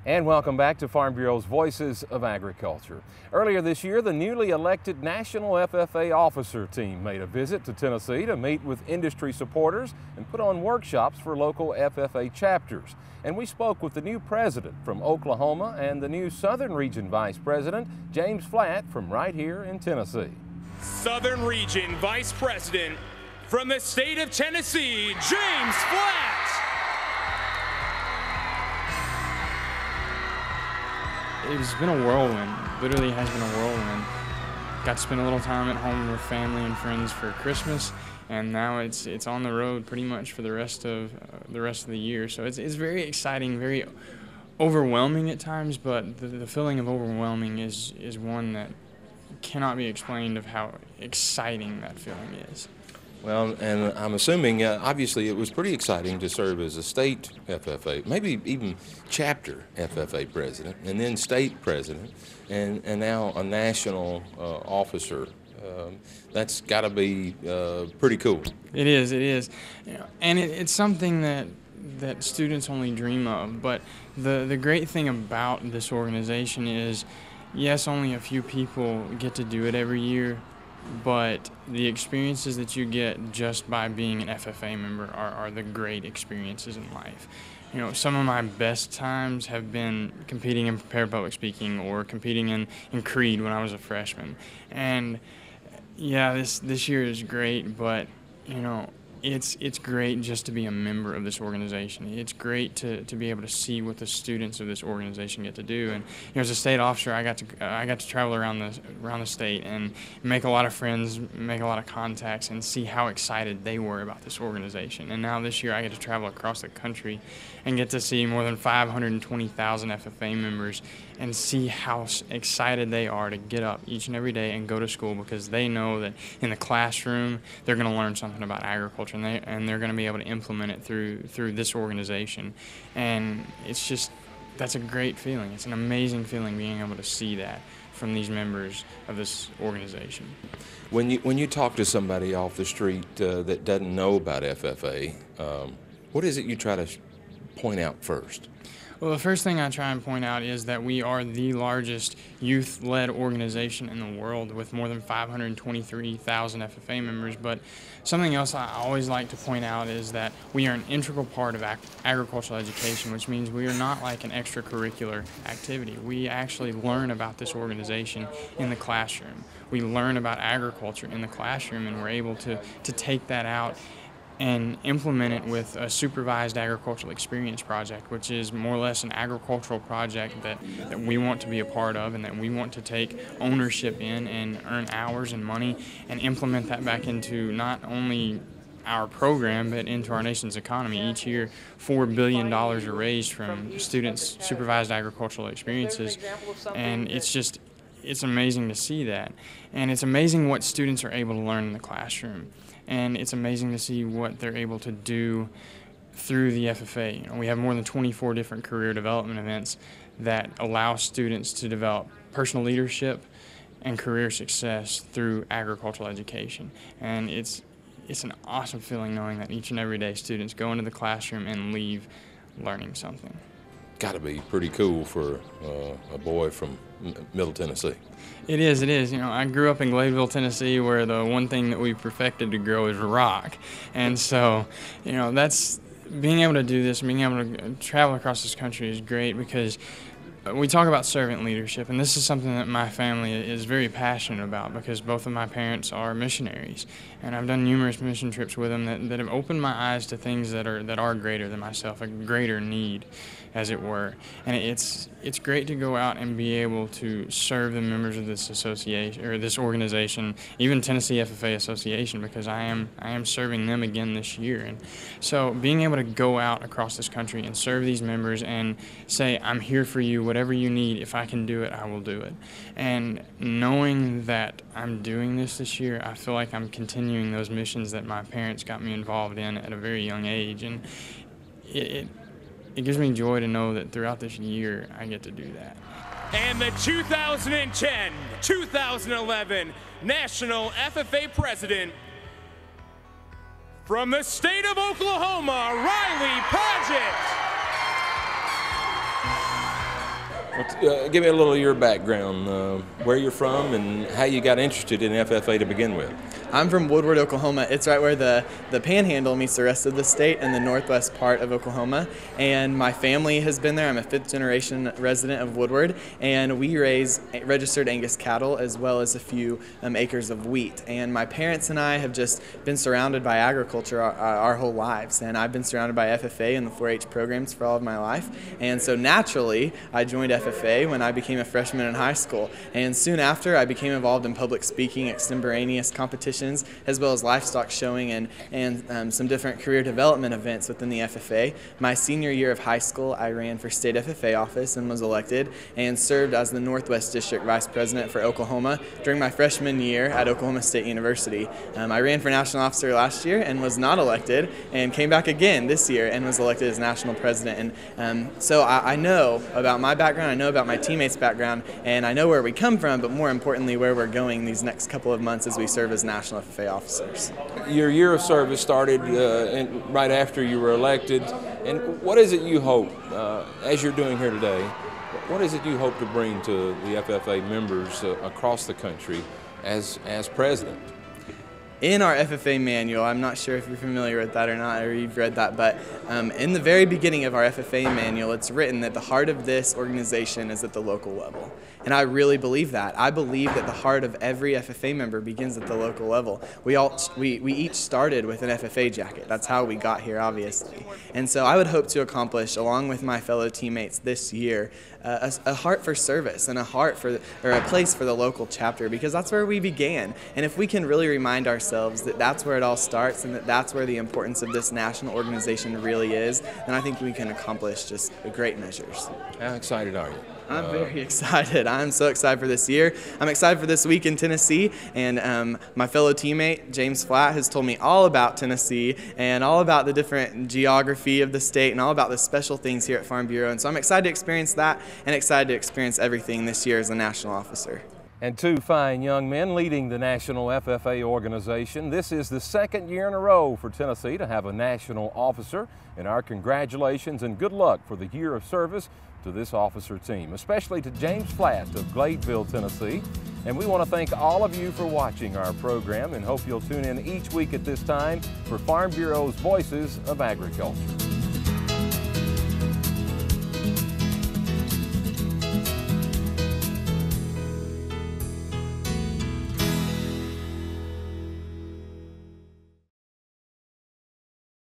And welcome back to Farm Bureau's Voices of Agriculture. Earlier this year, the newly elected National FFA officer team made a visit to Tennessee to meet with industry supporters and put on workshops for local FFA chapters. And we spoke with the new president from Oklahoma and the new Southern Region Vice President, James Flatt, from right here in Tennessee. Southern Region Vice President from the state of Tennessee, James Flatt. It's been a whirlwind, literally has been a whirlwind. Got to spend a little time at home with family and friends for Christmas, and now it's on the road pretty much for the rest of the year. So it's very exciting, very overwhelming at times, but the feeling of overwhelming is one that cannot be explained of how exciting that feeling is. Well, and I'm assuming, obviously, it was pretty exciting to serve as a state FFA, maybe even chapter FFA president, and then state president, and now a national officer. That's got to be pretty cool. It is. You know, and it's something that students only dream of. But the great thing about this organization is, yes, only a few people get to do it every year, but the experiences that you get just by being an FFA member are the great experiences in life. You know, some of my best times have been competing in prepared public speaking or competing in Creed when I was a freshman. And yeah, this year is great, but you know, it's great just to be a member of this organization. It's great to be able to see what the students of this organization get to do. And you know, as a state officer, I got to travel around the state and make a lot of friends, make a lot of contacts, and see how excited they were about this organization. And now this year, I get to travel across the country and get to see more than 520,000 FFA members and see how excited they are to get up each and every day and go to school, because they know that in the classroom they're going to learn something about agriculture, and they're going to be able to implement it through this organization. And it's just, that's a great feeling. It's an amazing feeling being able to see that from these members of this organization. When you talk to somebody off the street that doesn't know about FFA, what is it you try to point out first? Well, the first thing I try and point out is that we are the largest youth-led organization in the world with more than 523,000 FFA members. But something else I always like to point out is that we are an integral part of agricultural education, which means we are not like an extracurricular activity. We actually learn about this organization in the classroom. We learn about agriculture in the classroom, and we're able to take that out and implement it with a supervised agricultural experience project, which is more or less an agricultural project that we want to be a part of and that we want to take ownership in and earn hours and money and implement that back into not only our program but into our nation's economy. Each year, $4 billion are raised from students' supervised agricultural experiences, and it's amazing to see that. And it's amazing what students are able to learn in the classroom. And it's amazing to see what they're able to do through the FFA. You know, we have more than 24 different career development events that allow students to develop personal leadership and career success through agricultural education. And it's an awesome feeling knowing that each and every day students go into the classroom and leave learning something. Got to be pretty cool for a boy from Middle Tennessee. It is. You know, I grew up in Gladeville, Tennessee, where the one thing that we perfected to grow is rock. And so, you know, that's being able to do this, being able to travel across this country is great, because we talk about servant leadership, and this is something that my family is very passionate about, because both of my parents are missionaries, and I've done numerous mission trips with them that have opened my eyes to things that are greater than myself, a greater need, as it were. And it's great to go out and be able to serve the members of this association or this organization, even Tennessee FFA Association, because I am serving them again this year. And so being able to go out across this country and serve these members and say, I'm here for you, whatever you need, if I can do it, I will do it. And knowing that I'm doing this year, I feel like I'm continuing those missions that my parents got me involved in at a very young age. And it gives me joy to know that throughout this year I get to do that. And the 2010-2011 National FFA President from the state of Oklahoma, Riley Pagett. Give me a little of your background, where you're from and how you got interested in FFA to begin with. I'm from Woodward, Oklahoma. It's right where the Panhandle meets the rest of the state and the northwest part of Oklahoma. And my family has been there. I'm a 5th generation resident of Woodward, and we raise registered Angus cattle as well as a few acres of wheat. And my parents and I have just been surrounded by agriculture our whole lives. And I've been surrounded by FFA and the 4-H programs for all of my life. And so naturally, I joined FFA when I became a freshman in high school. And soon after, I became involved in public speaking, extemporaneous competitions, as well as livestock showing and some different career development events within the FFA. My senior year of high school, I ran for state FFA office and was elected, and served as the Northwest District Vice President for Oklahoma during my freshman year at Oklahoma State University. I ran for national officer last year and was not elected, and came back again this year and was elected as national president. And so I know about my background, I know about my teammates' background, and I know where we come from, but more importantly where we're going these next couple of months as we serve as national FFA officers. Your year of service started right after you were elected, and what is it you hope, as you're doing here today, what is it you hope to bring to the FFA members across the country as president? In our FFA manual, I'm not sure if you're familiar with that or not, or you've read that, but in the very beginning of our FFA manual, it's written that the heart of this organization is at the local level. And I really believe that. I believe that the heart of every FFA member begins at the local level. We each started with an FFA jacket. That's how we got here, obviously. And so I would hope to accomplish, along with my fellow teammates this year, a heart for service and a place for the local chapter, because that's where we began. And if we can really remind ourselves that that's where it all starts and that that's where the importance of this national organization really is, then I think we can accomplish just great measures. How excited are you? I'm very excited. I'm so excited for this year. I'm excited for this week in Tennessee, and my fellow teammate, James Flatt, has told me all about Tennessee and all about the different geography of the state and all about the special things here at Farm Bureau. And so I'm excited to experience that and excited to experience everything this year as a national officer. And 2 fine young men leading the National FFA organization. This is the 2nd year in a row for Tennessee to have a national officer, and our congratulations and good luck for the year of service to this officer team, especially to James Flatt of Gladeville, Tennessee. And we want to thank all of you for watching our program and hope you'll tune in each week at this time for Farm Bureau's Voices of Agriculture.